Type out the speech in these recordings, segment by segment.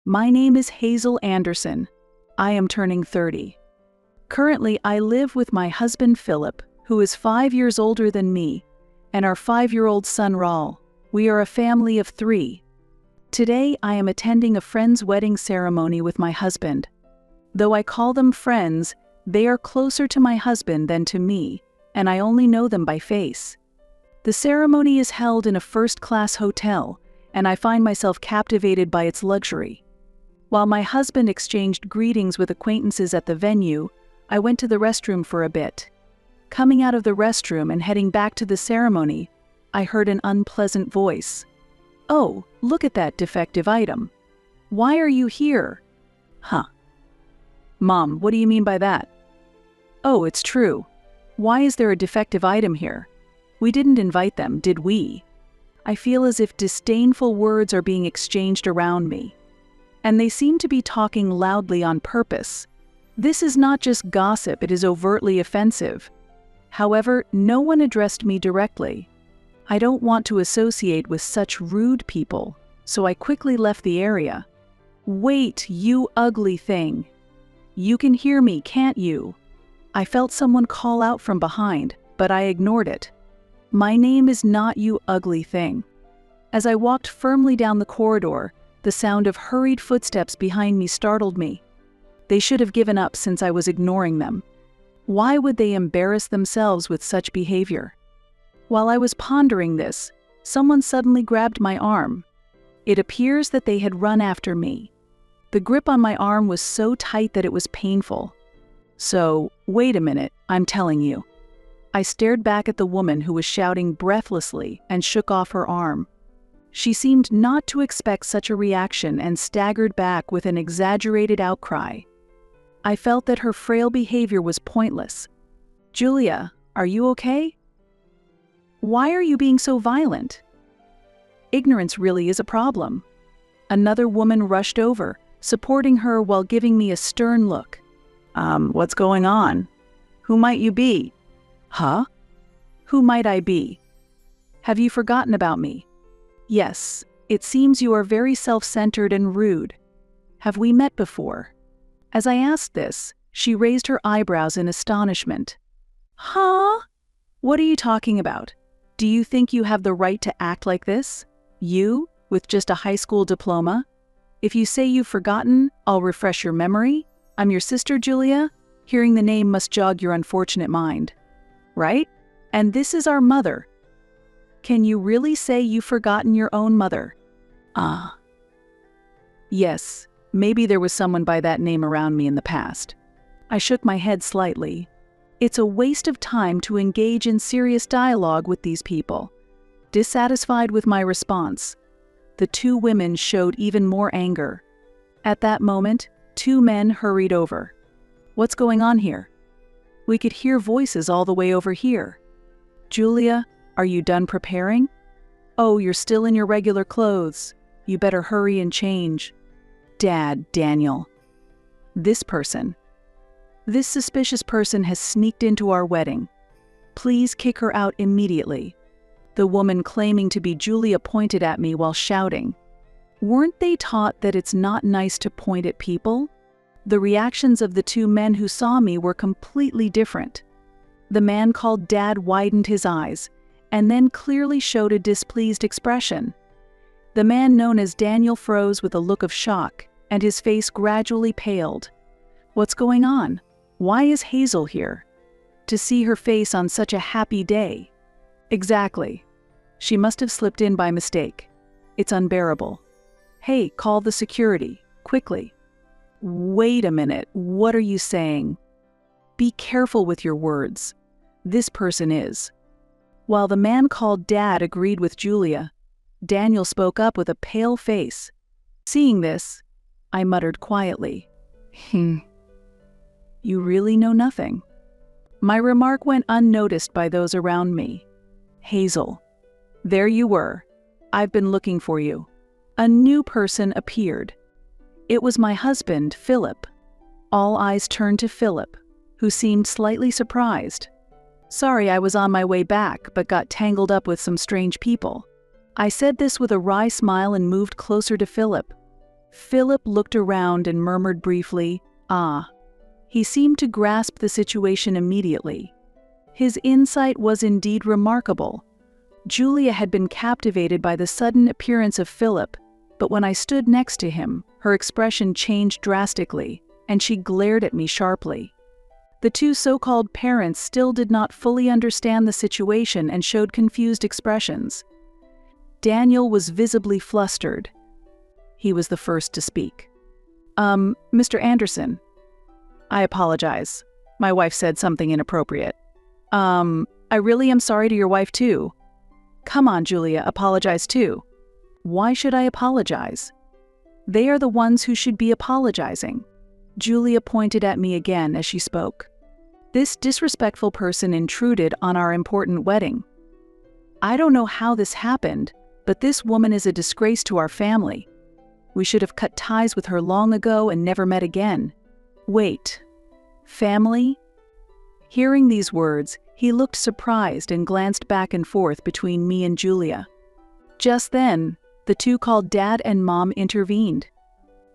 My name is Hazel Anderson. I am turning 30. Currently, I live with my husband Philip, who is 5 years older than me, and our 5-year-old son Raul. We are a family of 3. Today, I am attending a friend's wedding ceremony with my husband. Though I call them friends, they are closer to my husband than to me, and I only know them by face. The ceremony is held in a first-class hotel, and I find myself captivated by its luxury. While my husband exchanged greetings with acquaintances at the venue, I went to the restroom for a bit. Coming out of the restroom and heading back to the ceremony, I heard an unpleasant voice. "Oh, look at that defective item. Why are you here?" "Huh. Mom, what do you mean by that?" "Oh, it's true. Why is there a defective item here? We didn't invite them, did we?" I feel as if disdainful words are being exchanged around me. And they seem to be talking loudly on purpose. This is not just gossip, it is overtly offensive. However, no one addressed me directly. I don't want to associate with such rude people, so I quickly left the area. "Wait, you ugly thing. You can hear me, can't you?" I felt someone call out from behind, but I ignored it. My name is not you ugly thing. As I walked firmly down the corridor, the sound of hurried footsteps behind me startled me. They should have given up since I was ignoring them. Why would they embarrass themselves with such behavior? While I was pondering this, someone suddenly grabbed my arm. It appears that they had run after me. The grip on my arm was so tight that it was painful. "So, wait a minute, I'm telling you." I stared back at the woman who was shouting breathlessly and shook off her arm. She seemed not to expect such a reaction and staggered back with an exaggerated outcry. I felt that her frail behavior was pointless. "Julia, are you okay? Why are you being so violent?" Ignorance really is a problem. Another woman rushed over, supporting her while giving me a stern look. What's going on? Who might you be?" "Huh? Who might I be? Have you forgotten about me?" "Yes, it seems you are very self-centered and rude. Have we met before?" As I asked this, she raised her eyebrows in astonishment. "Huh? What are you talking about? Do you think you have the right to act like this? You, with just a high school diploma? If you say you've forgotten, I'll refresh your memory. I'm your sister, Julia. Hearing the name must jog your unfortunate mind. Right? And this is our mother. Can you really say you've forgotten your own mother?" Yes, maybe there was someone by that name around me in the past. I shook my head slightly. It's a waste of time to engage in serious dialogue with these people. Dissatisfied with my response, the 2 women showed even more anger. At that moment, 2 men hurried over. "What's going on here? We could hear voices all the way over here." "Julia, are you done preparing?" "Oh, you're still in your regular clothes. You better hurry and change." "Dad, Daniel. This suspicious person has sneaked into our wedding. Please kick her out immediately." The woman claiming to be Julia pointed at me while shouting. Weren't they taught that it's not nice to point at people? The reactions of the 2 men who saw me were completely different. The man called Dad widened his eyes, and then clearly showed a displeased expression. The man known as Daniel froze with a look of shock, and his face gradually paled. What's going on? Why is Hazel here? To see her face on such a happy day. Exactly. She must have slipped in by mistake. It's unbearable. Hey, call the security, quickly. Wait a minute, what are you saying? Be careful with your words. This person is. While the man called Dad agreed with Julia, Daniel spoke up with a pale face. Seeing this, I muttered quietly, You really know nothing. My remark went unnoticed by those around me. Hazel, there you were. I've been looking for you. A new person appeared. It was my husband, Philip. All eyes turned to Philip, who seemed slightly surprised. Sorry, I was on my way back, but got tangled up with some strange people. I said this with a wry smile and moved closer to Philip. Philip looked around and murmured briefly, "Ah." He seemed to grasp the situation immediately. His insight was indeed remarkable. Julia had been captivated by the sudden appearance of Philip, but when I stood next to him, her expression changed drastically, and she glared at me sharply. The two so-called parents still did not fully understand the situation and showed confused expressions. Daniel was visibly flustered. He was the first to speak. Mr. Anderson. I apologize. My wife said something inappropriate. I really am sorry to your wife too. Come on, Julia, apologize too. Why should I apologize? They are the ones who should be apologizing. Julia pointed at me again as she spoke. This disrespectful person intruded on our important wedding. I don't know how this happened, but this woman is a disgrace to our family. We should have cut ties with her long ago and never met again. Wait, family? Hearing these words, he looked surprised and glanced back and forth between me and Julia. Just then, the two called Dad and Mom intervened.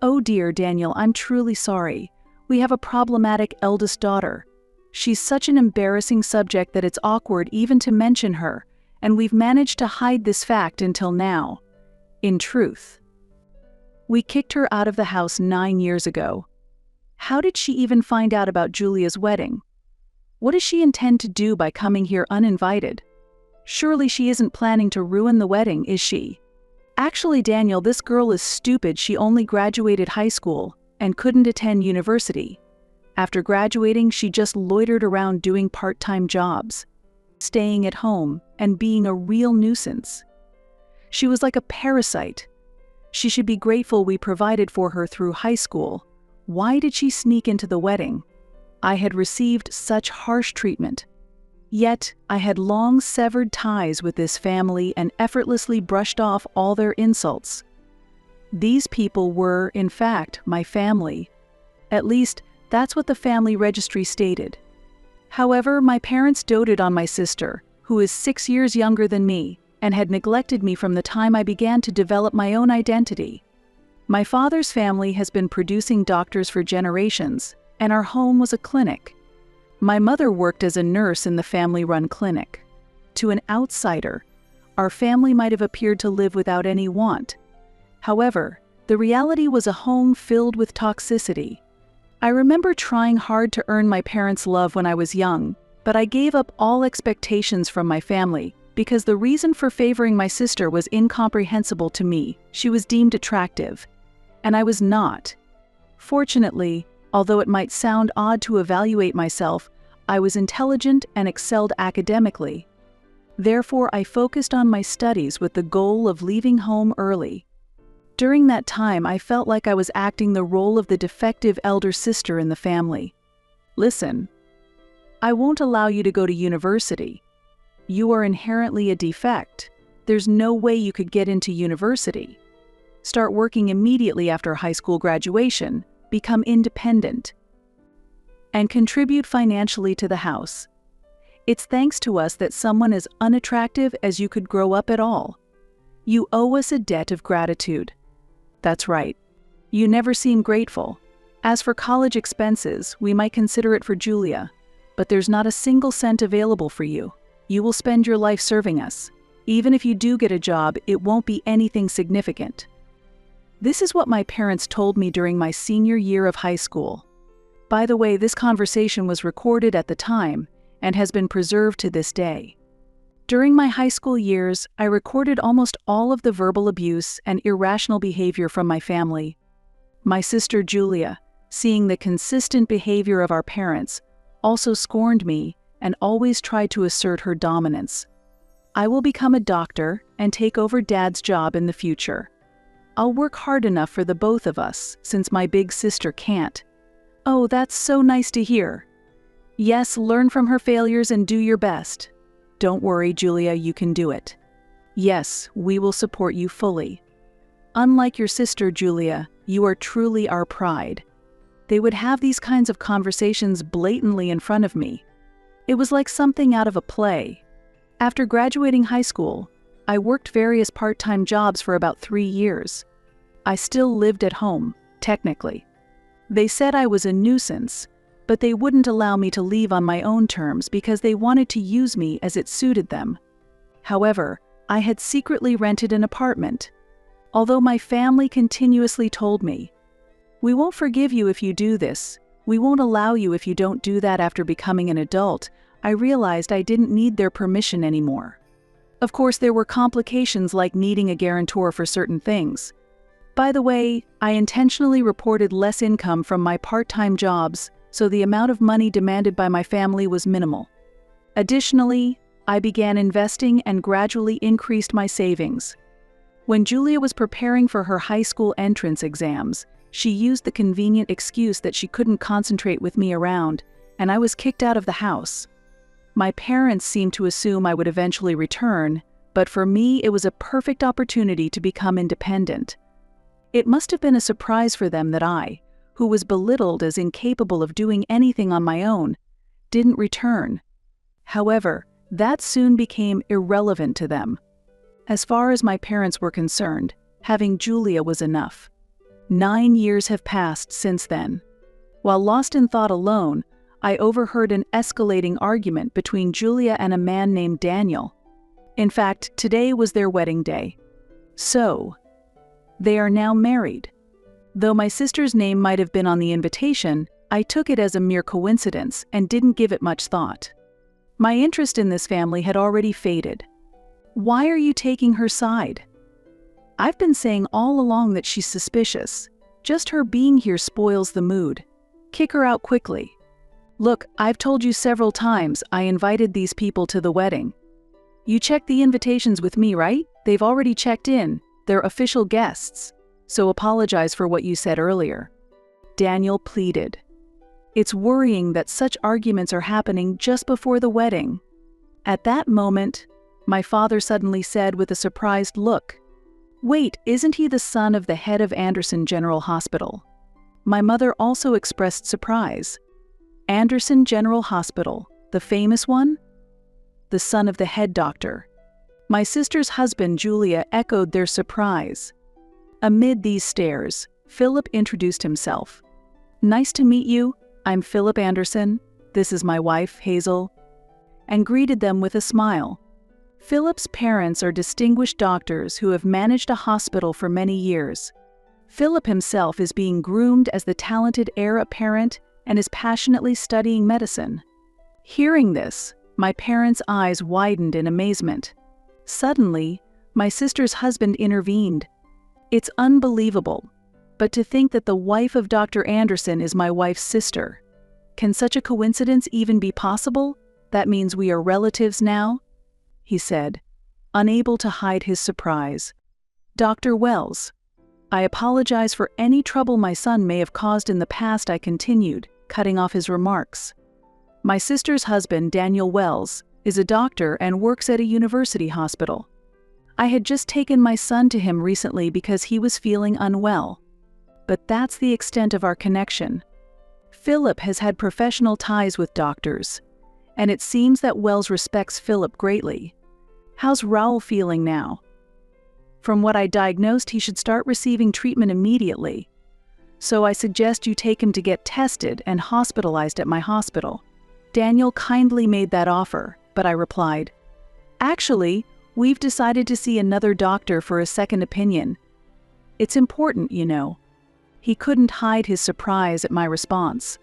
Oh dear, Daniel, I'm truly sorry. We have a problematic eldest daughter. She's such an embarrassing subject that it's awkward even to mention her, and we've managed to hide this fact until now. In truth, we kicked her out of the house 9 years ago. How did she even find out about Julia's wedding? What does she intend to do by coming here uninvited? Surely she isn't planning to ruin the wedding, is she? Actually, Daniel, this girl is stupid. She only graduated high school and couldn't attend university. After graduating, she just loitered around doing part-time jobs, staying at home, and being a real nuisance. She was like a parasite. She should be grateful we provided for her through high school. Why did she sneak into the wedding? I had received such harsh treatment. Yet, I had long severed ties with this family and effortlessly brushed off all their insults. These people were, in fact, my family. At least, that's what the family registry stated. However, my parents doted on my sister, who is 6 years younger than me, and had neglected me from the time I began to develop my own identity. My father's family has been producing doctors for generations, and our home was a clinic. My mother worked as a nurse in the family-run clinic. To an outsider, our family might have appeared to live without any want. However, the reality was a home filled with toxicity. I remember trying hard to earn my parents' love when I was young, but I gave up all expectations from my family because the reason for favoring my sister was incomprehensible to me. She was deemed attractive, and I was not. Fortunately, although it might sound odd to evaluate myself, I was intelligent and excelled academically. Therefore, I focused on my studies with the goal of leaving home early. During that time, I felt like I was acting the role of the defective elder sister in the family. Listen, I won't allow you to go to university. You are inherently a defect. There's no way you could get into university. Start working immediately after high school graduation, become independent, and contribute financially to the house. It's thanks to us that someone as unattractive as you could grow up at all. You owe us a debt of gratitude. That's right. You never seem grateful. As for college expenses, we might consider it for Julia, but there's not a single cent available for you. You will spend your life serving us. Even if you do get a job, it won't be anything significant. This is what my parents told me during my senior year of high school. By the way, this conversation was recorded at the time and has been preserved to this day. During my high school years, I recorded almost all of the verbal abuse and irrational behavior from my family. My sister Julia, seeing the consistent behavior of our parents, also scorned me and always tried to assert her dominance. I will become a doctor and take over Dad's job in the future. I'll work hard enough for the both of us, since my big sister can't. Oh, that's so nice to hear. Yes, learn from her failures and do your best. Don't worry, Julia, you can do it. Yes, we will support you fully. Unlike your sister, Julia, you are truly our pride. They would have these kinds of conversations blatantly in front of me. It was like something out of a play. After graduating high school, I worked various part-time jobs for about 3 years. I still lived at home, technically. They said I was a nuisance, but they wouldn't allow me to leave on my own terms because they wanted to use me as it suited them. However, I had secretly rented an apartment. Although my family continuously told me, "We won't forgive you if you do this. We won't allow you if you don't do that after becoming an adult," I realized I didn't need their permission anymore. Of course, there were complications like needing a guarantor for certain things. By the way, I intentionally reported less income from my part-time jobs, so the amount of money demanded by my family was minimal. Additionally, I began investing and gradually increased my savings. When Julia was preparing for her high school entrance exams, she used the convenient excuse that she couldn't concentrate with me around, and I was kicked out of the house. My parents seemed to assume I would eventually return, but for me it was a perfect opportunity to become independent. It must have been a surprise for them that I, who was belittled as incapable of doing anything on my own, didn't return. However, that soon became irrelevant to them. As far as my parents were concerned, having Julia was enough. 9 years have passed since then. While lost in thought alone, I overheard an escalating argument between Julia and a man named Daniel. In fact, today was their wedding day. So, they are now married. Though my sister's name might have been on the invitation, I took it as a mere coincidence and didn't give it much thought. My interest in this family had already faded. Why are you taking her side? I've been saying all along that she's suspicious. Just her being here spoils the mood. Kick her out quickly. Look, I've told you several times I invited these people to the wedding. You checked the invitations with me, right? They've already checked in. They're official guests. So apologize for what you said earlier. Daniel pleaded. It's worrying that such arguments are happening just before the wedding. At that moment, my father suddenly said with a surprised look, "Wait, isn't he the son of the head of Anderson General Hospital?" My mother also expressed surprise. Anderson General Hospital, the famous one? The son of the head doctor. My sister's husband, Julia, echoed their surprise. Amid these stares, Philip introduced himself. "Nice to meet you. I'm Philip Anderson. This is my wife, Hazel," and greeted them with a smile. Philip's parents are distinguished doctors who have managed a hospital for many years. Philip himself is being groomed as the talented heir apparent and is passionately studying medicine. Hearing this, my parents' eyes widened in amazement. Suddenly, my sister's husband intervened. "It's unbelievable. But to think that the wife of Dr. Anderson is my wife's sister. Can such a coincidence even be possible? That means we are relatives now?" he said, unable to hide his surprise. "Dr. Wells, I apologize for any trouble my son may have caused in the past," I continued, cutting off his remarks. "My sister's husband, Daniel Wells, is a doctor and works at a university hospital. I had just taken my son to him recently because he was feeling unwell. But that's the extent of our connection. Philip has had professional ties with doctors, and it seems that Wells respects Philip greatly. How's Raoul feeling now? From what I diagnosed, he should start receiving treatment immediately. So I suggest you take him to get tested and hospitalized at my hospital." Daniel kindly made that offer, but I replied, "Actually, we've decided to see another doctor for a second opinion. It's important, you know." He couldn't hide his surprise at my response.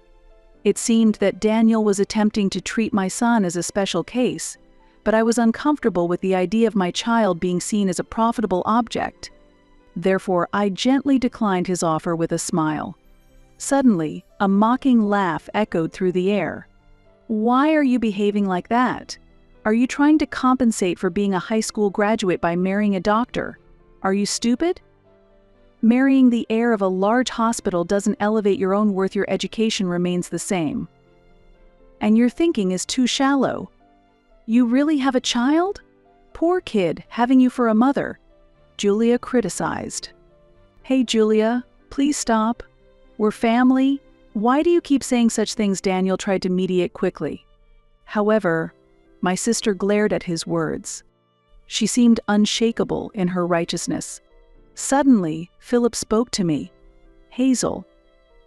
It seemed that Daniel was attempting to treat my son as a special case, but I was uncomfortable with the idea of my child being seen as a profitable object. Therefore, I gently declined his offer with a smile. Suddenly, a mocking laugh echoed through the air. "Why are you behaving like that? Are you trying to compensate for being a high school graduate by marrying a doctor? Are you stupid? Marrying the heir of a large hospital doesn't elevate your own worth. Your education remains the same. And your thinking is too shallow. You really have a child? Poor kid, having you for a mother," Julia criticized. "Hey Julia, please stop. We're family. Why do you keep saying such things?" Daniel tried to mediate quickly. However, my sister glared at his words. She seemed unshakable in her righteousness. Suddenly, Philip spoke to me. "Hazel,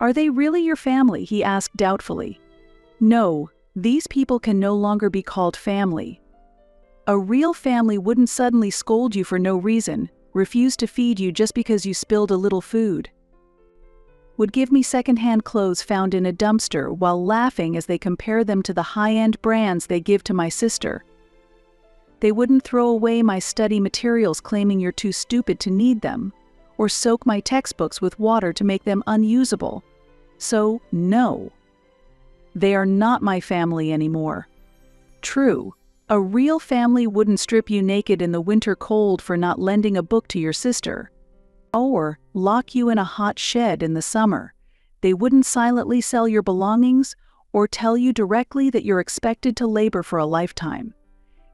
are they really your family?" he asked doubtfully. "No, these people can no longer be called family. A real family wouldn't suddenly scold you for no reason, refuse to feed you just because you spilled a little food, would give me secondhand clothes found in a dumpster while laughing as they compare them to the high-end brands they give to my sister. They wouldn't throw away my study materials claiming you're too stupid to need them, or soak my textbooks with water to make them unusable. So, no. They are not my family anymore. True, a real family wouldn't strip you naked in the winter cold for not lending a book to your sister, or lock you in a hot shed in the summer. They wouldn't silently sell your belongings or tell you directly that you're expected to labor for a lifetime.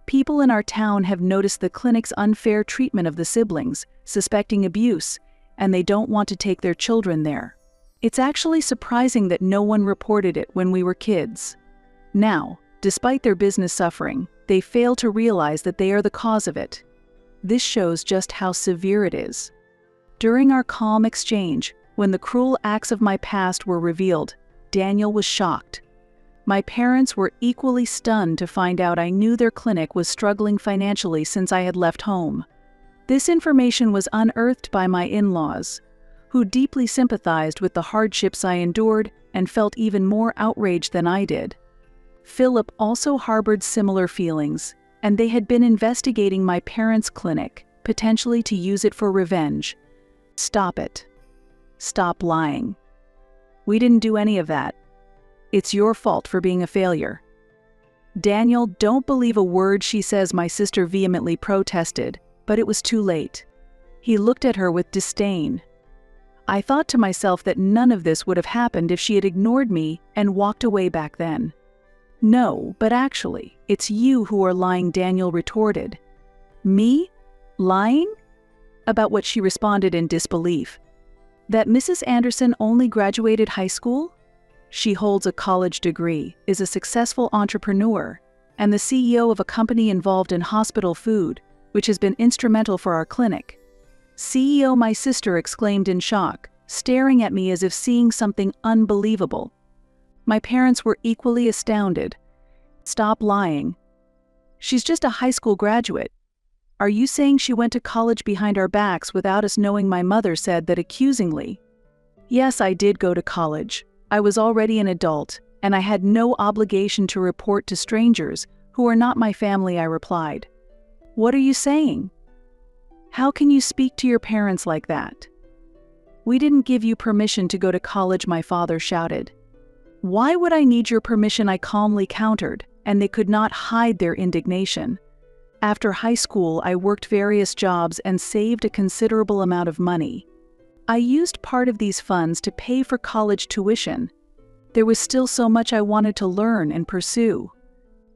People in our town have noticed the clinic's unfair treatment of the siblings, suspecting abuse, and they don't want to take their children there. It's actually surprising that no one reported it when we were kids. Now, despite their business suffering, they fail to realize that they are the cause of it. This shows just how severe it is. During our calm exchange, when the cruel acts of my past were revealed, Daniel was shocked. My parents were equally stunned to find out I knew their clinic was struggling financially since I had left home. This information was unearthed by my in-laws, who deeply sympathized with the hardships I endured and felt even more outraged than I did. Philip also harbored similar feelings, and they had been investigating my parents' clinic, potentially to use it for revenge. Stop it. Stop lying. We didn't do any of that. It's your fault for being a failure. Daniel, don't believe a word she says, my sister vehemently protested, but it was too late. He looked at her with disdain. I thought to myself that none of this would have happened if she had ignored me and walked away back then. No, but actually, it's you who are lying, Daniel retorted. Me? Lying? About what? She responded in disbelief. That Mrs. Anderson only graduated high school? She holds a college degree, is a successful entrepreneur, and the CEO of a company involved in hospital food, which has been instrumental for our clinic. CEO, my sister exclaimed in shock, staring at me as if seeing something unbelievable. My parents were equally astounded. Stop lying. She's just a high school graduate. Are you saying she went to college behind our backs without us knowing? My mother said that accusingly. Yes, I did go to college. I was already an adult, and I had no obligation to report to strangers who are not my family, I replied. What are you saying? How can you speak to your parents like that? We didn't give you permission to go to college, my father shouted. Why would I need your permission? I calmly countered, and they could not hide their indignation. After high school, I worked various jobs and saved a considerable amount of money. I used part of these funds to pay for college tuition. There was still so much I wanted to learn and pursue.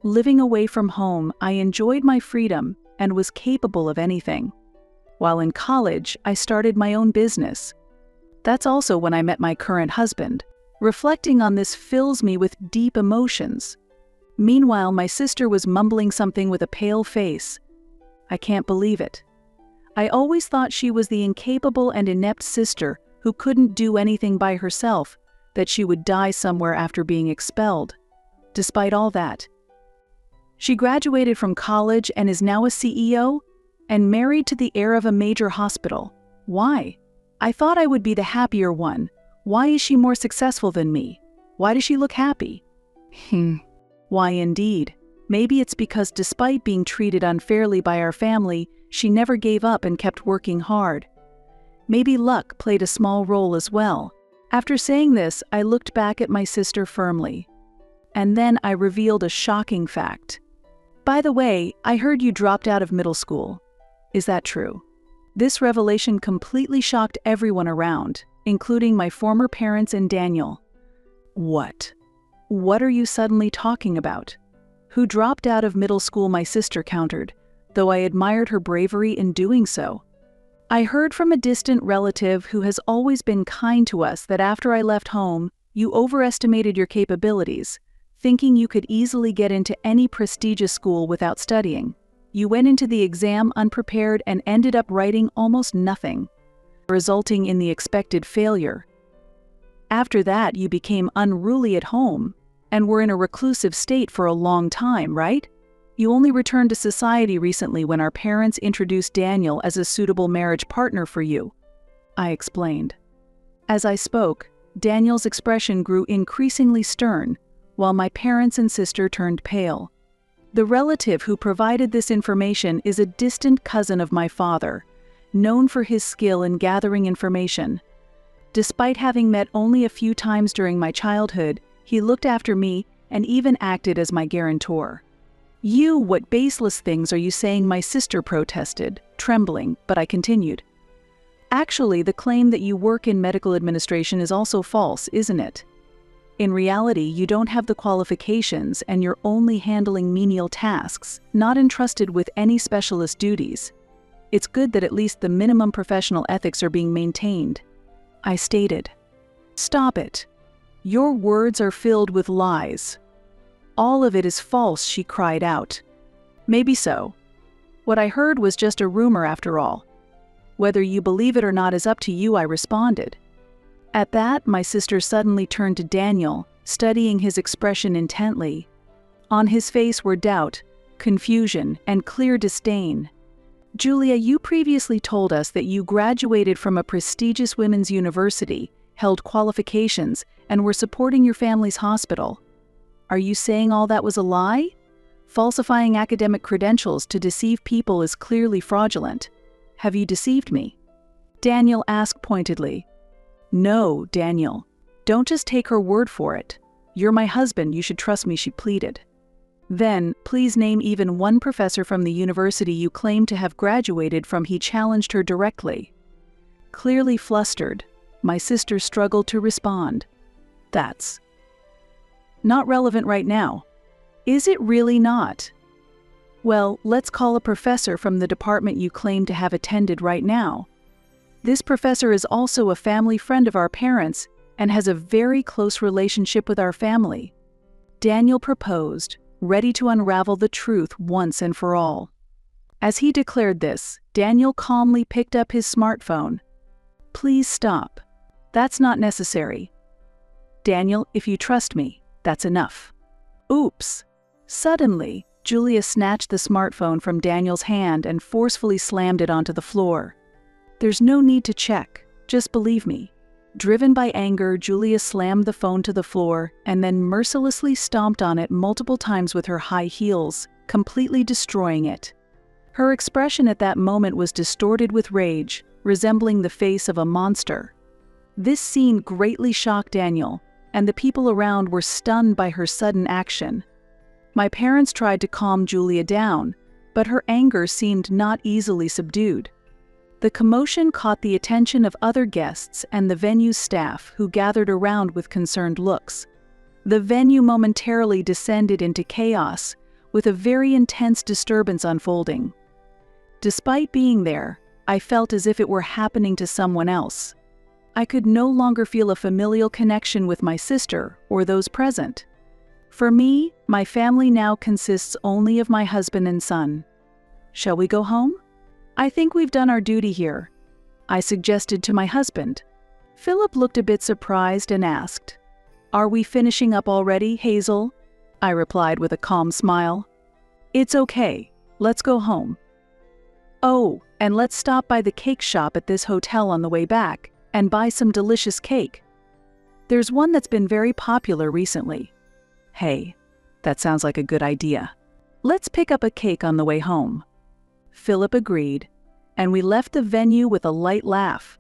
Living away from home, I enjoyed my freedom and was capable of anything. While in college, I started my own business. That's also when I met my current husband. Reflecting on this fills me with deep emotions. Meanwhile, my sister was mumbling something with a pale face. I can't believe it. I always thought she was the incapable and inept sister who couldn't do anything by herself, that she would die somewhere after being expelled. Despite all that, she graduated from college and is now a CEO and married to the heir of a major hospital. Why? I thought I would be the happier one. Why is she more successful than me? Why does she look happy? Why indeed? Maybe it's because despite being treated unfairly by our family, she never gave up and kept working hard. Maybe luck played a small role as well. After saying this, I looked back at my sister firmly. And then I revealed a shocking fact. By the way, I heard you dropped out of middle school. Is that true? This revelation completely shocked everyone around, including my former parents and Daniel. What? What are you suddenly talking about? Who dropped out of middle school? My sister countered, though I admired her bravery in doing so. I heard from a distant relative who has always been kind to us that after I left home, you overestimated your capabilities, thinking you could easily get into any prestigious school without studying. You went into the exam unprepared and ended up writing almost nothing. resulting in the expected failure. After that, you became unruly at home and were in a reclusive state for a long time, right? You only returned to society recently when our parents introduced Daniel as a suitable marriage partner for you, I explained. As I spoke, Daniel's expression grew increasingly stern, while my parents and sister turned pale. The relative who provided this information is a distant cousin of my father, known for his skill in gathering information. Despite having met only a few times during my childhood, he looked after me and even acted as my guarantor. What baseless things are you saying?" my sister protested, trembling, but I continued. "Actually, the claim that you work in medical administration is also false, isn't it? In reality, you don't have the qualifications and you're only handling menial tasks, not entrusted with any specialist duties. It's good that at least the minimum professional ethics are being maintained," I stated. "Stop it. Your words are filled with lies. All of it is false," she cried out. "Maybe so. What I heard was just a rumor after all. Whether you believe it or not is up to you," I responded. At that, my sister suddenly turned to Daniel, studying his expression intently. On his face were doubt, confusion, and clear disdain. "Julia, you previously told us that you graduated from a prestigious women's university, held qualifications, and were supporting your family's hospital. Are you saying all that was a lie? Falsifying academic credentials to deceive people is clearly fraudulent. Have you deceived me?" Daniel asked pointedly. "No, Daniel. Don't just take her word for it. You're my husband, you should trust me," she pleaded. "Then, please name even one professor from the university you claim to have graduated from," he challenged her directly. Clearly flustered, my sister struggled to respond. "That's not relevant right now." "Is it really not? Well, let's call a professor from the department you claim to have attended right now. This professor is also a family friend of our parents and has a very close relationship with our family," Daniel proposed, ready to unravel the truth once and for all. As he declared this, Daniel calmly picked up his smartphone. "Please stop. That's not necessary. Daniel, if you trust me, that's enough." Oops! Suddenly, Julia snatched the smartphone from Daniel's hand and forcefully slammed it onto the floor. "There's no need to check, just believe me." Driven by anger, Julia slammed the phone to the floor and then mercilessly stomped on it multiple times with her high heels, completely destroying it. Her expression at that moment was distorted with rage, resembling the face of a monster. This scene greatly shocked Daniel, and the people around were stunned by her sudden action. My parents tried to calm Julia down, but her anger seemed not easily subdued. The commotion caught the attention of other guests and the venue's staff, who gathered around with concerned looks. The venue momentarily descended into chaos, with a very intense disturbance unfolding. Despite being there, I felt as if it were happening to someone else. I could no longer feel a familial connection with my sister or those present. For me, my family now consists only of my husband and son. "Shall we go home? I think we've done our duty here," I suggested to my husband. Philip looked a bit surprised and asked, "Are we finishing up already, Hazel?" I replied with a calm smile. "It's okay, let's go home. Oh, and let's stop by the cake shop at this hotel on the way back and buy some delicious cake. There's one that's been very popular recently." "Hey, that sounds like a good idea. Let's pick up a cake on the way home." Philip agreed, and we left the venue with a light laugh.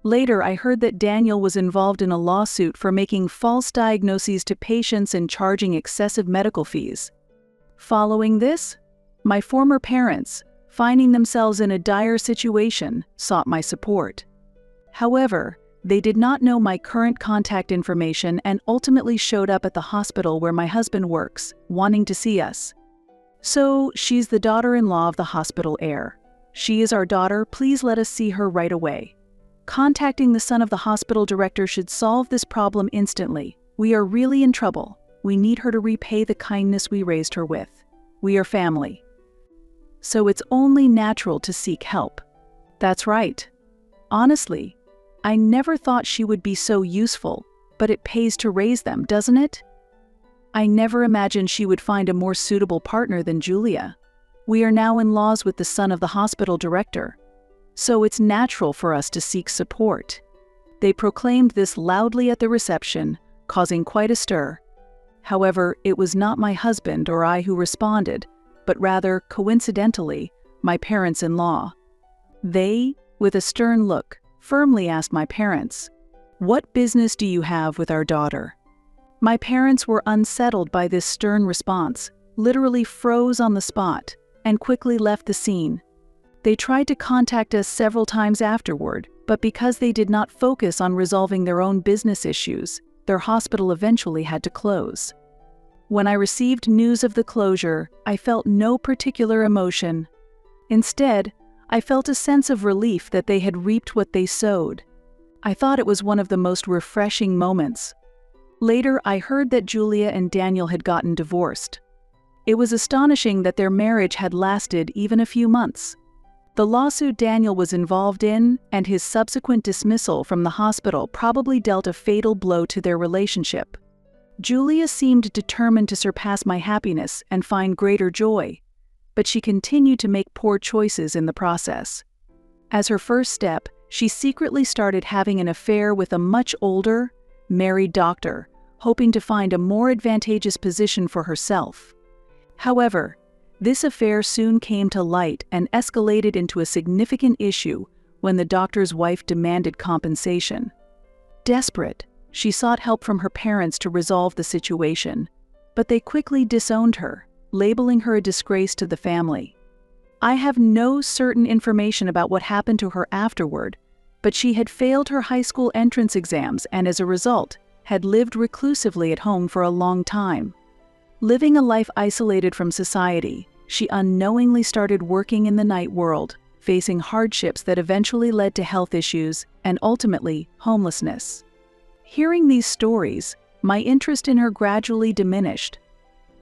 Later, I heard that Daniel was involved in a lawsuit for making false diagnoses to patients and charging excessive medical fees. Following this, my former parents, finding themselves in a dire situation, sought my support. However, they did not know my current contact information and ultimately showed up at the hospital where my husband works, wanting to see us. "So, she's the daughter-in-law of the hospital heir. She is our daughter, please let us see her right away. Contacting the son of the hospital director should solve this problem instantly. We are really in trouble. We need her to repay the kindness we raised her with. We are family. So it's only natural to seek help." "That's right. Honestly, I never thought she would be so useful, but it pays to raise them, doesn't it? I never imagined she would find a more suitable partner than Julia. We are now in-laws with the son of the hospital director, so it's natural for us to seek support. They proclaimed this loudly at the reception, causing quite a stir. However, it was not my husband or I who responded, but rather, coincidentally, my parents-in-law. They, with a stern look, firmly asked my parents, "What business do you have with our daughter?" My parents were unsettled by this stern response, literally froze on the spot, and quickly left the scene. They tried to contact us several times afterward, but because they did not focus on resolving their own business issues, their hospital eventually had to close. When I received news of the closure, I felt no particular emotion. Instead, I felt a sense of relief that they had reaped what they sowed. I thought it was one of the most refreshing moments. Later, I heard that Julia and Daniel had gotten divorced. It was astonishing that their marriage had lasted even a few months. The lawsuit Daniel was involved in and his subsequent dismissal from the hospital probably dealt a fatal blow to their relationship. Julia seemed determined to surpass my happiness and find greater joy, but she continued to make poor choices in the process. As her first step, she secretly started having an affair with a much older, married doctor, hoping to find a more advantageous position for herself. However, this affair soon came to light and escalated into a significant issue when the doctor's wife demanded compensation. Desperate, she sought help from her parents to resolve the situation, but they quickly disowned her, labeling her a disgrace to the family. I have no certain information about what happened to her afterward, but she had failed her high school entrance exams and as a result, had lived reclusively at home for a long time. Living a life isolated from society, she unknowingly started working in the night world, facing hardships that eventually led to health issues and ultimately homelessness. Hearing these stories, my interest in her gradually diminished.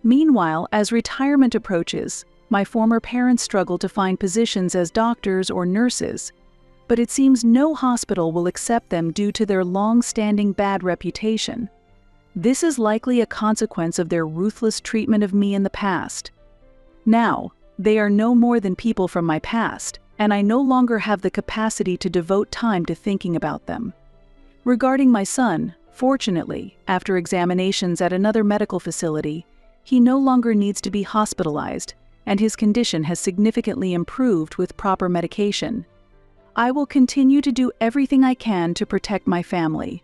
Meanwhile, as retirement approaches, my former parents struggle to find positions as doctors or nurses, but it seems no hospital will accept them due to their long-standing bad reputation. This is likely a consequence of their ruthless treatment of me in the past. Now, they are no more than people from my past, and I no longer have the capacity to devote time to thinking about them. Regarding my son, fortunately, after examinations at another medical facility, he no longer needs to be hospitalized, and his condition has significantly improved with proper medication. I will continue to do everything I can to protect my family,